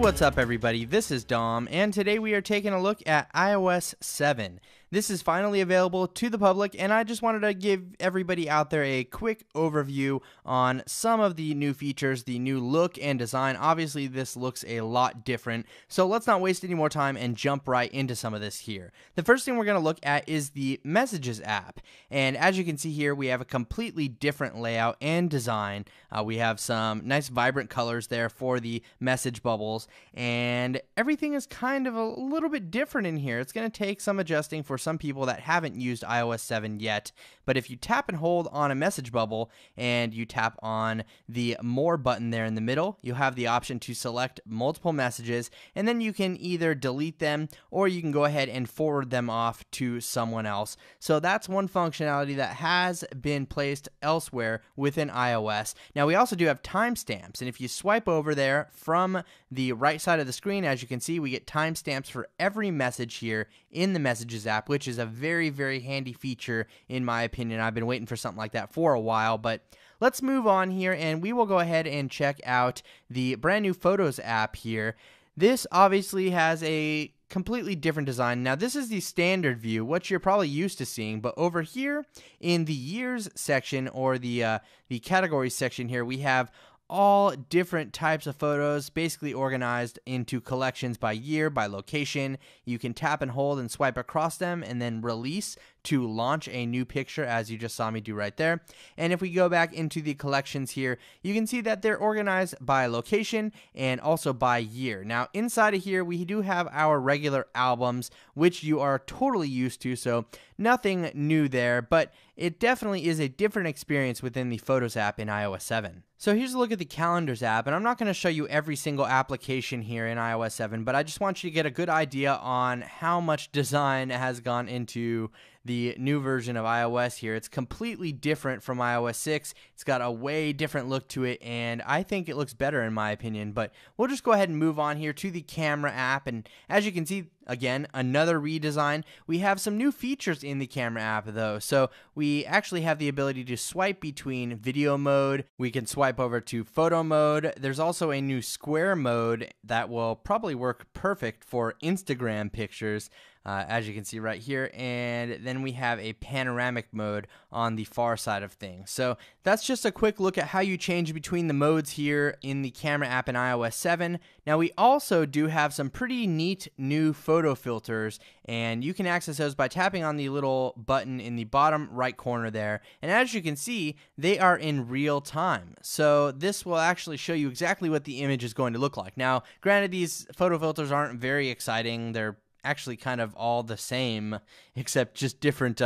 what's up everybody? This is Dom, and today we are taking a look at iOS 7. This is finally available to the public, and I just wanted to give everybody out there a quick overview on some of the new features, the new look and design. Obviously, this looks a lot different, so let's not waste any more time and jump right into some of this here. The first thing we're going to look at is the Messages app, and as you can see here, we have a completely different layout and design. We have some nice vibrant colors there for the message bubbles, and everything is kind of a little bit different in here. It's going to take some adjusting for some people that haven't used iOS 7 yet, but if you tap and hold on a message bubble and you tap on the More button there in the middle, you'll have the option to select multiple messages, and then you can either delete them or you can go ahead and forward them off to someone else. So that's one functionality that has been placed elsewhere within iOS. Now we also do have timestamps, and if you swipe over there from the right side of the screen, as you can see, we get timestamps for every message here in the Messages app, which is a very, very handy feature in my opinion. I've been waiting for something like that for a while, but let's move on here and we will go ahead and check out the brand new Photos app here. This obviously has a completely different design. Now this is the standard view, what you're probably used to seeing, but over here in the years section, or the categories section here, we have all different types of photos basically organized into collections by year, by location. You can tap and hold and swipe across them and then release to launch a new picture, as you just saw me do right there. And if we go back into the collections here, you can see that they're organized by location and also by year. Now inside of here we do have our regular albums, which you are totally used to, so nothing new there, but it definitely is a different experience within the Photos app in iOS 7. So here's a look at the Calendars app, and I'm not going to show you every single application here in iOS 7, but I just want you to get a good idea on how much design has gone into the new version of iOS here. It's completely different from iOS 6. It's got a way different look to it, and I think it looks better in my opinion, but we'll just go ahead and move on here to the Camera app, and as you can see, again, another redesign. We have some new features in the Camera app though. So we actually have the ability to swipe between video mode. We can swipe over to photo mode. There's also a new square mode that will probably work perfect for Instagram pictures, as you can see right here. And then we have a panoramic mode on the far side of things. So that's just a quick look at how you change between the modes here in the Camera app in iOS 7. Now we also do have some pretty neat new photo filters, and you can access those by tapping on the little button in the bottom right corner there. And as you can see, they are in real time. So this will actually show you exactly what the image is going to look like. Now, granted, these photo filters aren't very exciting. They're actually kind of all the same, except just different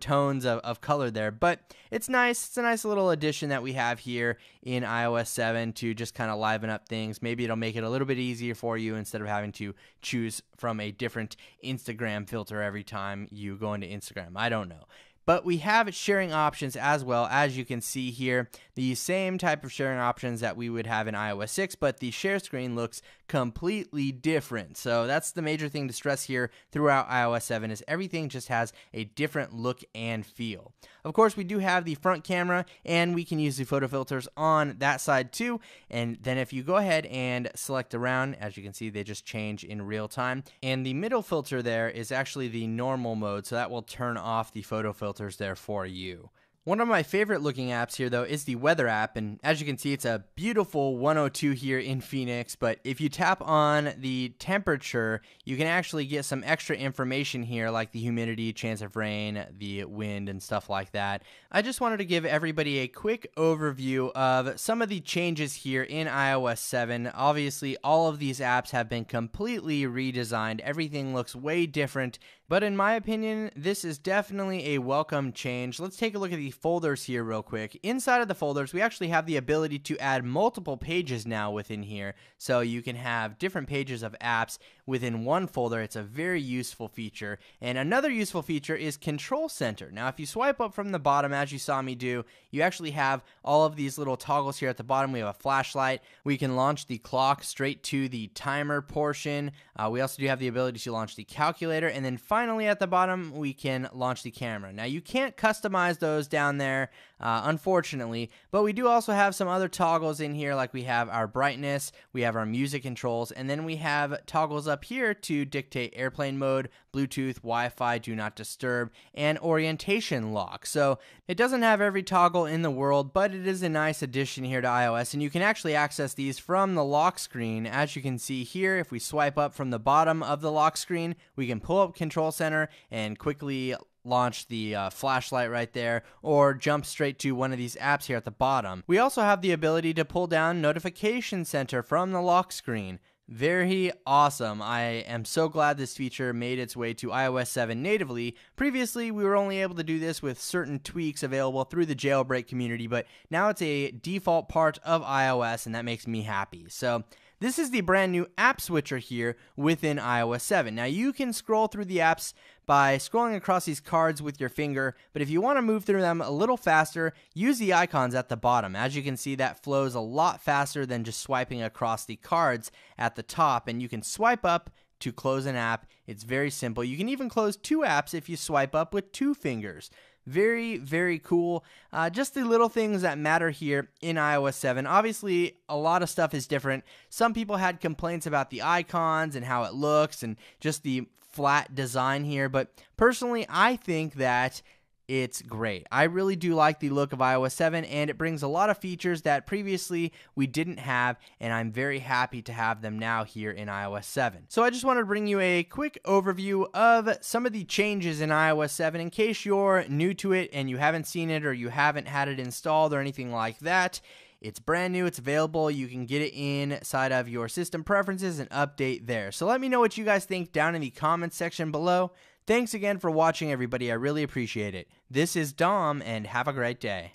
tones of color there, but it's nice. It's a nice little addition that we have here in iOS 7 to just kind of liven up things. Maybe it'll make it a little bit easier for you instead of having to choose from a different Instagram filter every time you go into Instagram. I don't know. But we have sharing options as well, as you can see here. The same type of sharing options that we would have in iOS 6, but the share screen looks completely different. So that's the major thing to stress here throughout iOS 7, is everything just has a different look and feel. Of course, we do have the front camera, and we can use the photo filters on that side too. And then if you go ahead and select around, as you can see, they just change in real time. And the middle filter there is actually the normal mode, so that will turn off the photo filters there for you. One of my favorite looking apps here though is the Weather app, and as you can see, it's a beautiful 102 here in Phoenix, but if you tap on the temperature, you can actually get some extra information here, like the humidity, chance of rain, the wind, and stuff like that. I just wanted to give everybody a quick overview of some of the changes here in iOS 7. Obviously, all of these apps have been completely redesigned. Everything looks way different, but in my opinion, this is definitely a welcome change. Let's take a look at the folders here real quick. Inside of the folders, we actually have the ability to add multiple pages now within here, so you can have different pages of apps within one folder. It's a very useful feature. And another useful feature is Control Center. Now if you swipe up from the bottom, as you saw me do, you actually have all of these little toggles here at the bottom. We have a flashlight. We can launch the clock straight to the timer portion. We also do have the ability to launch the calculator, and then finally finally at the bottom, we can launch the camera. Now, you can't customize those down there, unfortunately, but we do also have some other toggles in here, like we have our brightness, we have our music controls, and then we have toggles up here to dictate airplane mode, Bluetooth, Wi-Fi, do not disturb, and orientation lock. So it doesn't have every toggle in the world, but it is a nice addition here to iOS, and you can actually access these from the lock screen. As you can see here, if we swipe up from the bottom of the lock screen, we can pull up Control Center and quickly launch the flashlight right there, or jump straight to one of these apps here at the bottom. We also have the ability to pull down Notification Center from the lock screen. Very awesome. I am so glad this feature made its way to iOS 7 natively. Previously, we were only able to do this with certain tweaks available through the jailbreak community, but now it's a default part of iOS, and that makes me happy. So this is the brand new app switcher here within iOS 7. Now, you can scroll through the apps by scrolling across these cards with your finger, but if you want to move through them a little faster, use the icons at the bottom. As you can see, that flows a lot faster than just swiping across the cards at the top, and you can swipe up to close an app. It's very simple. You can even close two apps if you swipe up with two fingers. Very, very cool. Just the little things that matter here in iOS 7. Obviously, a lot of stuff is different. Some people had complaints about the icons and how it looks and just the flat design here, but personally, I think that it's great. I really do like the look of iOS 7, and it brings a lot of features that previously we didn't have, and I'm very happy to have them now here in iOS 7. So I just wanted to bring you a quick overview of some of the changes in iOS 7 in case you're new to it and you haven't seen it or you haven't had it installed or anything like that. It's brand new, it's available, you can get it inside of your system preferences and update there. So let me know what you guys think down in the comments section below. Thanks again for watching, everybody. I really appreciate it. This is Dom, and have a great day.